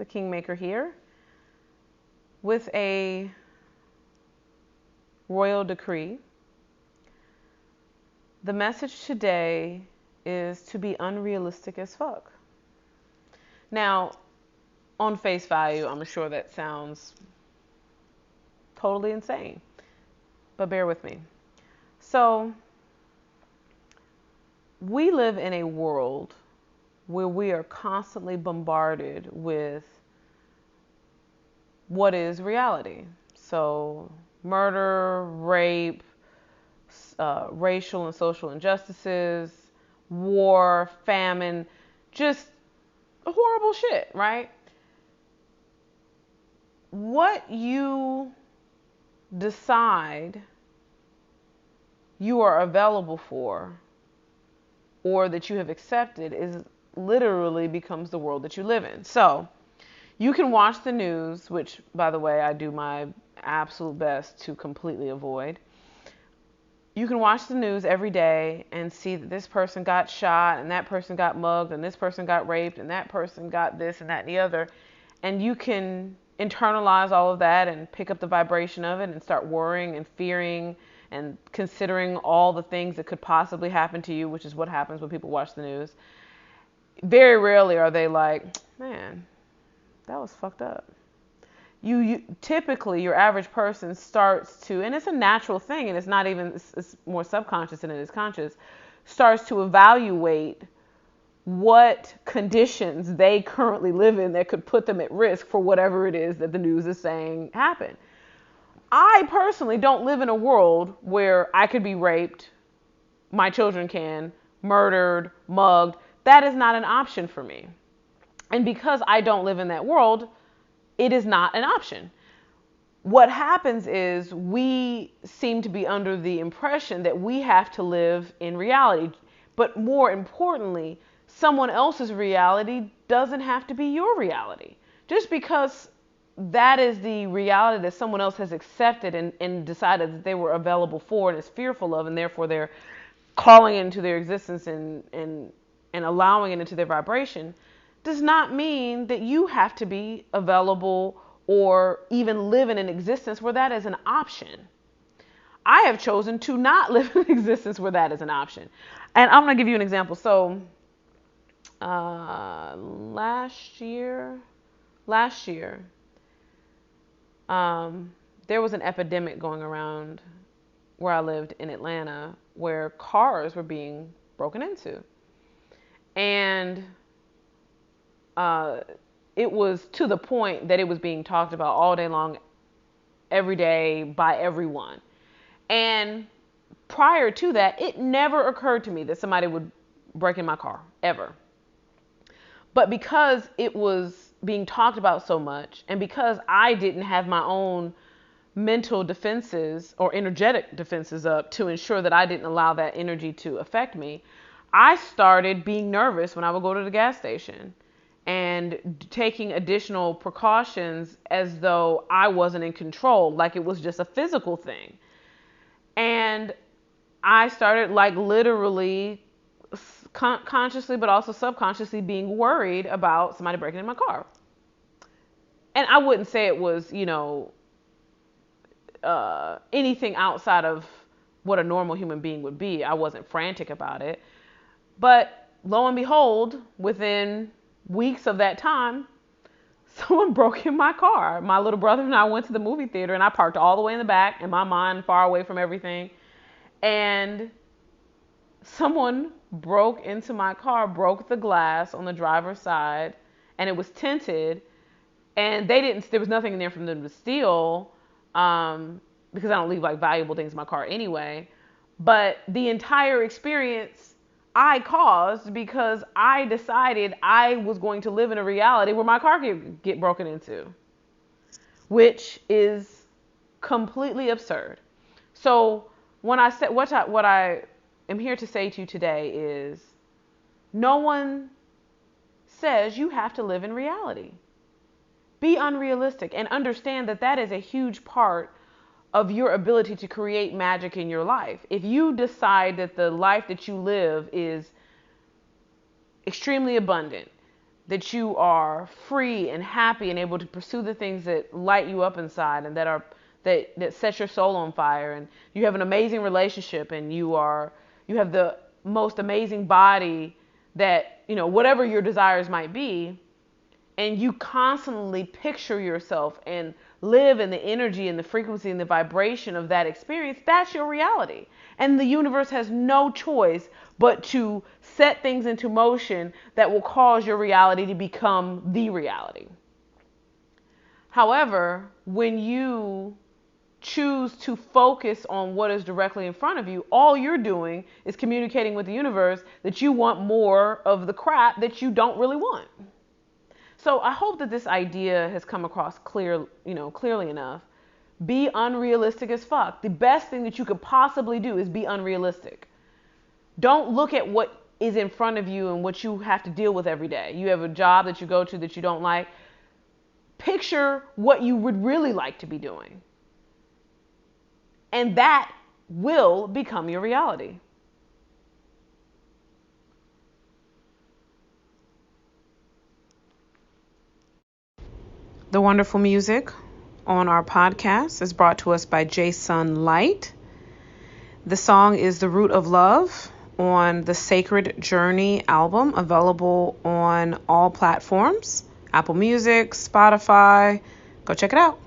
Kingmaker here, with a royal decree. The message today is to be unrealistic as fuck. Now, on face value, I'm sure that sounds totally insane, but bear with me. So, we live in a world where we are constantly bombarded with what is reality. So, murder, rape, racial and social injustices, war, famine, just horrible shit, right? What you decide you are available for, or that you have accepted, is literally becomes the world that you live in. So you can watch the news, which, by the way, I do my absolute best to completely avoid. You can watch the news every day and see that this person got shot and that person got mugged and this person got raped and that person got this and that and the other. And you can internalize all of that and pick up the vibration of it and start worrying and fearing and considering all the things that could possibly happen to you, which is what happens when people watch the news. Very rarely are they like, man, that was fucked up. You typically, your average person starts to, and it's a natural thing, and it's not even, it's more subconscious than it is conscious, starts to evaluate what conditions they currently live in that could put them at risk for whatever it is that the news is saying happened. I personally don't live in a world where I could be raped, my children can, murdered, mugged. That is not an option for me. And because I don't live in that world, it is not an option. What happens is we seem to be under the impression that we have to live in reality. But more importantly, someone else's reality doesn't have to be your reality. Just because that is the reality that someone else has accepted and decided that they were available for and is fearful of, and therefore they're calling it into their existence and allowing it into their vibration, does not mean that you have to be available or even live in an existence where that is an option. I have chosen to not live in an existence where that is an option. And I'm going to give you an example. So last year, there was an epidemic going around where I lived in Atlanta where cars were being broken into. And it was to the point that it was being talked about all day long, every day, by everyone. And prior to that, it never occurred to me that somebody would break in my car, ever. But because it was being talked about so much, and because I didn't have my own mental defenses or energetic defenses up to ensure that I didn't allow that energy to affect me, I started being nervous when I would go to the gas station and taking additional precautions as though I wasn't in control, like it was just a physical thing. And I started like literally consciously but also subconsciously being worried about somebody breaking in my car. And I wouldn't say it was, anything outside of what a normal human being would be. I wasn't frantic about it. But lo and behold, within weeks of that time, someone broke in my car. My little brother and I went to the movie theater, and I parked all the way in the back, in my mind, far away from everything. And someone broke into my car, broke the glass on the driver's side, and it was tinted. And there was nothing in there for them to steal, because I don't leave like valuable things in my car anyway. But the entire experience I caused because I decided I was going to live in a reality where my car could get broken into, which is completely absurd. So when I said what I am here to say to you today is, no one says you have to live in reality. Be unrealistic and understand that that is a huge part of your ability to create magic in your life. If you decide that the life that you live is extremely abundant, that you are free and happy and able to pursue the things that light you up inside and that set your soul on fire, and you have an amazing relationship, and you have the most amazing body that, whatever your desires might be, and you constantly picture yourself and live in the energy and the frequency and the vibration of that experience, that's your reality. And the universe has no choice but to set things into motion that will cause your reality to become the reality. However, when you choose to focus on what is directly in front of you, all you're doing is communicating with the universe that you want more of the crap that you don't really want. So I hope that this idea has come across clearly enough. Be unrealistic as fuck. The best thing that you could possibly do is be unrealistic. Don't look at what is in front of you and what you have to deal with every day. You have a job that you go to that you don't like. Picture what you would really like to be doing. And that will become your reality. The wonderful music on our podcast is brought to us by Jason Light. The song is The Root of Love on the Sacred Journey album, available on all platforms, Apple Music, Spotify. Go check it out.